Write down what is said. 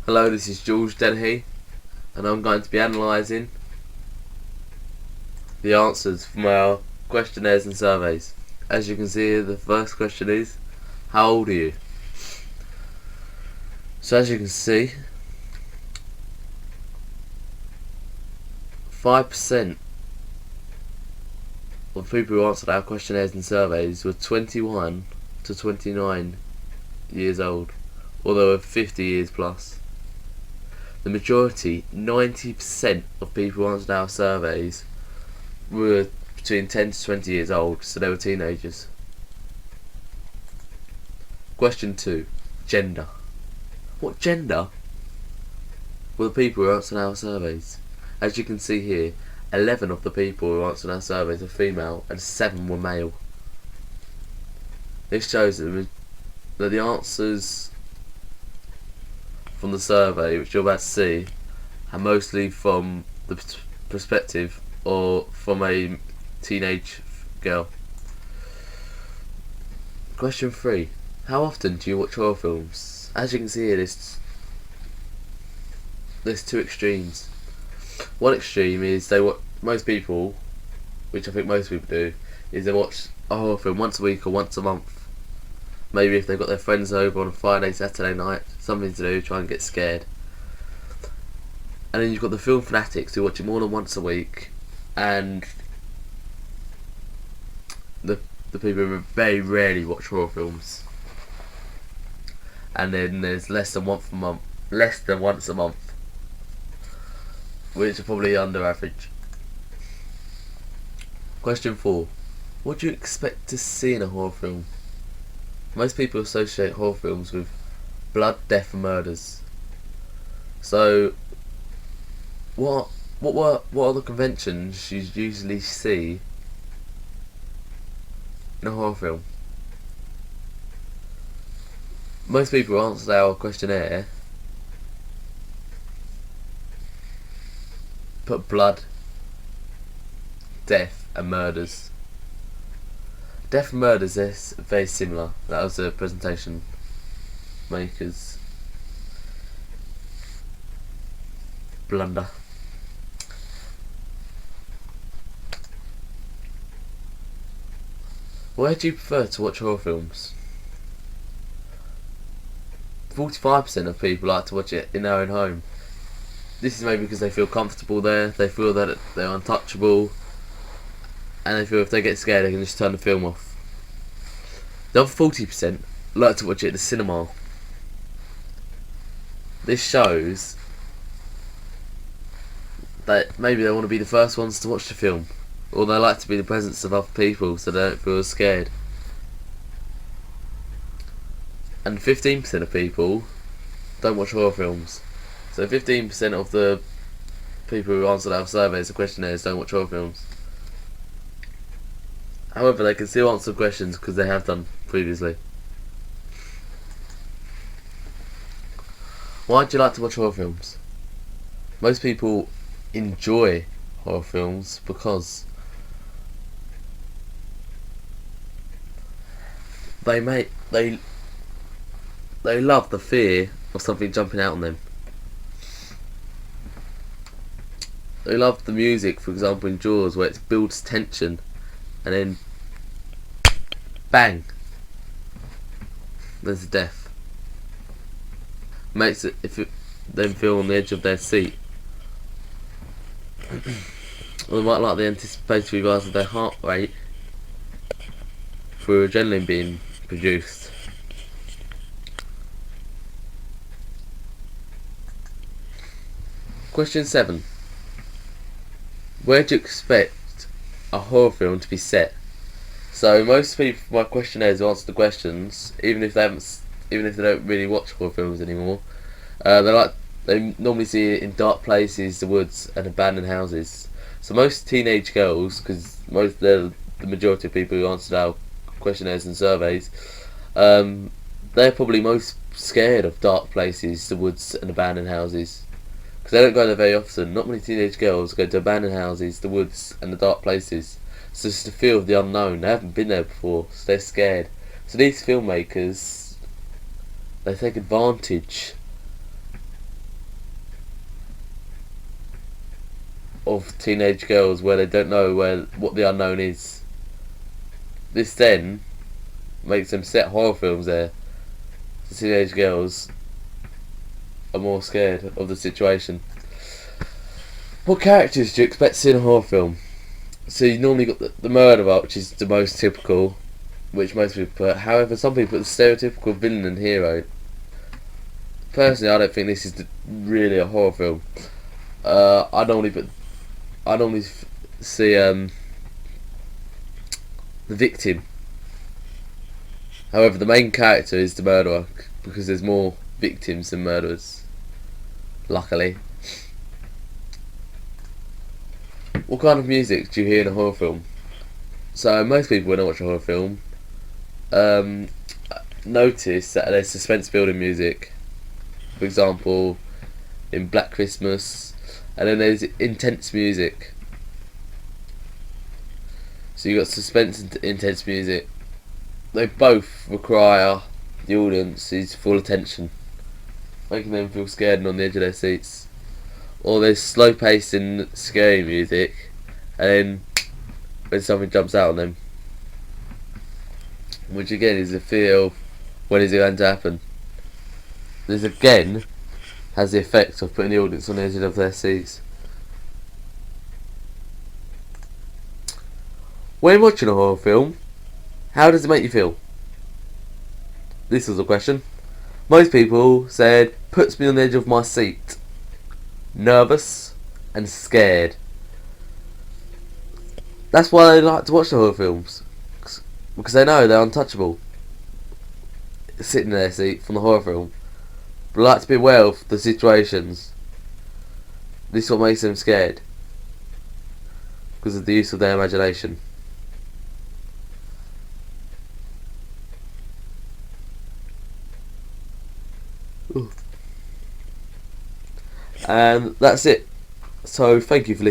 Hello, this is George Dennehy, and I'm going to be analysing the answers from our questionnaires and surveys. As you can see here, the first question is, how old are you? So as you can see, 5% of people who answered our questionnaires and surveys were 21 to 29 years old, although were 50 years plus. The majority, 90% of people who answered our surveys were between 10 to 20 years old, so they were teenagers. Question 2. Gender. What gender were the people who answered our surveys? As you can see here, 11 of the people who answered our surveys are female and 7 were male. This shows that the answers from the survey, which you're about to see, are mostly from the perspective or from a teenage girl. Question 3. How often do you watch horror films? As you can see here, there's two extremes. One extreme is most people, which I think most people do, is they watch a horror film once a week or once a month. Maybe if they've got their friends over on a Friday, Saturday night, something to do, try and get scared. And then you've got the film fanatics who watch it more than once a week, and the people who very rarely watch horror films. And then there's less than once a month, which are probably under average. Question 4. What do you expect to see in a horror film? Most people associate horror films with blood, death and murders. So what are the conventions you usually see in a horror film? Most people who answered our questionnaire put blood, death and murders. Death and murders is very similar. That was the presentation maker's blunder. Where do you prefer to watch horror films? 45% of people like to watch it in their own home. This is maybe because they feel comfortable there, they feel that they're untouchable, and they feel if they get scared they can just turn the film off. The other 40% like to watch it at the cinema. This shows that maybe they want to be the first ones to watch the film, or they like to be in the presence of other people so they don't feel scared. And 15% of people don't watch horror films. So 15% of the people who answered our surveys or questionnaires don't watch horror films. However, they can still answer questions because they have done previously. Why do you like to watch horror films? Most people enjoy horror films because they love the fear of something jumping out on them. They love the music, for example in Jaws, where it builds tension and then bang, there's a death. Makes it them feel on the edge of their seat. Or they might like the anticipatory rise of their heart rate through adrenaline being produced. Question 7. Where do you expect a horror film to be set? So most people from my questionnaires who answer the questions, even if they don't really watch horror films anymore, they normally see it in dark places, the woods, and abandoned houses. So most teenage girls, because the majority of people who answered our questionnaires and surveys, they're probably most scared of dark places, the woods, and abandoned houses. Because they don't go there very often. Not many teenage girls go to abandoned houses, the woods, and the dark places. So it's the fear of the unknown. They haven't been there before, so they're scared. So these filmmakers, they take advantage of teenage girls where they don't know what the unknown is. This then makes them set horror films there. The teenage girls are more scared of the situation. What characters do you expect to see in a horror film? So you normally got the murderer, which is the most typical, which most people put. However, some people put the stereotypical villain and hero. Personally, I don't think this is really a horror film. I normally see the victim. However, the main character is the murderer because there's more victims than murderers. Luckily. What kind of music do you hear in a horror film? So most people when they watch a horror film notice that there's suspense building music. For example, in Black Christmas, and then there's intense music. So you got suspense and intense music. They both require the audience's full attention, making them feel scared and on the edge of their seats. Or there's slow paced and scary music, and then when something jumps out on them, which again is a fear of when is it going to happen. This again has the effect of putting the audience on the edge of their seats. When watching a horror film, how does it make you feel? This was a question. Most people said, puts me on the edge of my seat. Nervous and scared. That's why they like to watch the horror films, because they know they're untouchable, sitting in their seat from the horror film. But they like to be aware of the situations. This is what makes them scared, because of the use of their imagination. Ooh. And that's it. So thank you for listening.